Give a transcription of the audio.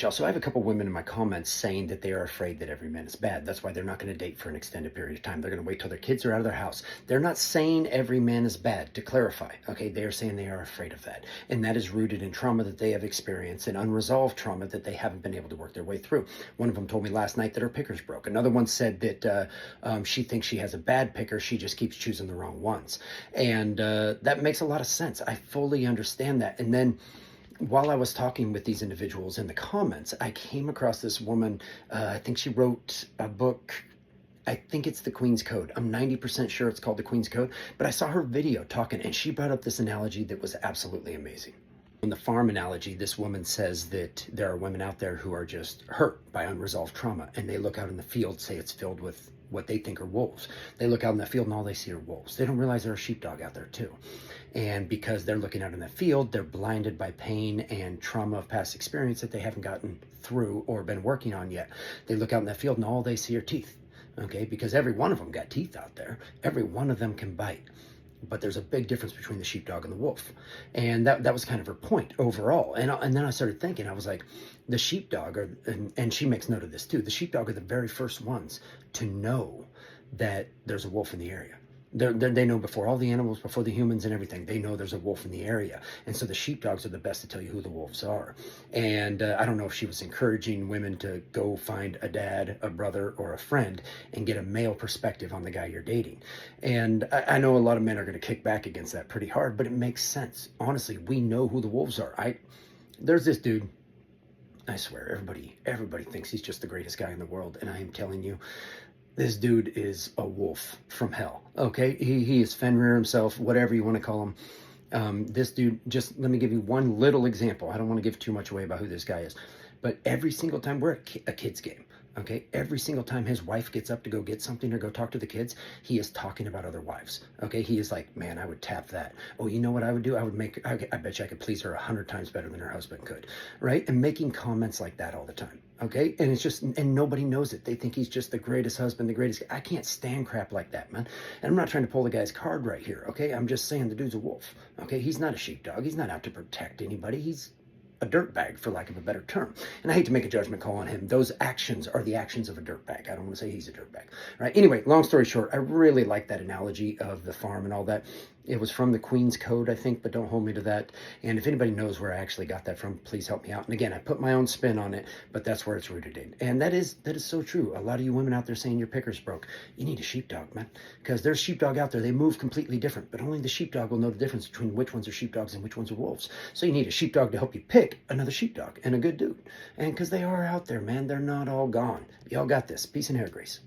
Y'all. So I have a couple women in my comments saying that they are afraid that every man is bad. That's why they're not going to date for an extended period of time. They're going to wait till their kids are out of their house. They're not saying every man is bad, to clarify. Okay, they are saying they are afraid of that. And that is rooted in trauma that they have experienced and unresolved trauma that they haven't been able to work their way through. One of them told me last night that her picker's broke. Another one said that she thinks she has a bad picker. She just keeps choosing the wrong ones. And that makes a lot of sense. I fully understand that. And then while I was talking with these individuals in the comments, I came across this woman. I think she wrote a book. I think it's The Queen's Code. I'm 90% sure it's called The Queen's Code. But I saw her video talking, and she brought up this analogy that was absolutely amazing. In the farm analogy, this woman says that there are women out there who are just hurt by unresolved trauma, and they look out in the field, say it's filled with what they think are wolves. They look out in the field and all they see are wolves. They don't realize there are sheepdog out there too. And because they're looking out in the field, they're blinded by pain and trauma of past experience that they haven't gotten through or been working on yet. They look out in the field and all they see are teeth. Okay, because every one of them got teeth out there. Every one of them can bite. But there's a big difference between the sheepdog and the wolf. And that was kind of her point overall. And then I started thinking, I was like, the sheepdog, and she makes note of this too, the sheepdog are the very first ones to know that there's a wolf in the area. They know before all the animals, before the humans and everything, they know there's a wolf in the area. And so the sheepdogs are the best to tell you who the wolves are. And I don't know if she was encouraging women to go find a dad, a brother, or a friend and get a male perspective on the guy you're dating. And I know a lot of men are going to kick back against that pretty hard, but it makes sense. Honestly, we know who the wolves are. There's this dude, I swear, everybody thinks he's just the greatest guy in the world. And I am telling you, this dude is a wolf from hell, okay? He is Fenrir himself, whatever you want to call him. This dude, just let me give you one little example. I don't want to give too much away about who this guy is. But every single time we're at a kid's game, okay, every single time his wife gets up to go get something or go talk to the kids, he is talking about other wives, okay? He is like, man, I would tap that. Oh, you know what I would do? I bet you I could please her 100 times better than her husband could, right? And making comments like that all the time, okay? And it's just, and nobody knows it. They think he's just the greatest husband, the greatest. I can't stand crap like that, man. And I'm not trying to pull the guy's card right here, okay? I'm just saying the dude's a wolf, okay? He's not a sheepdog. He's not out to protect anybody. He's a dirtbag, for lack of a better term. And I hate to make a judgment call on him. Those actions are the actions of a dirtbag. I don't want to say he's a dirtbag, right? Anyway, long story short, I really like that analogy of the farm and all that. It was from the Queen's Code, I think, but don't hold me to that. And if anybody knows where I actually got that from, please help me out. And again, I put my own spin on it, but that's where it's rooted in. And that is so true. A lot of you women out there saying your picker's broke, you need a sheepdog, man. Because there's sheepdog out there. They move completely different, but only the sheepdog will know the difference between which ones are sheepdogs and which ones are wolves. So you need a sheepdog to help you pick another sheepdog and a good dude. And because they are out there, man, they're not all gone. Y'all got this. Peace and hair grease.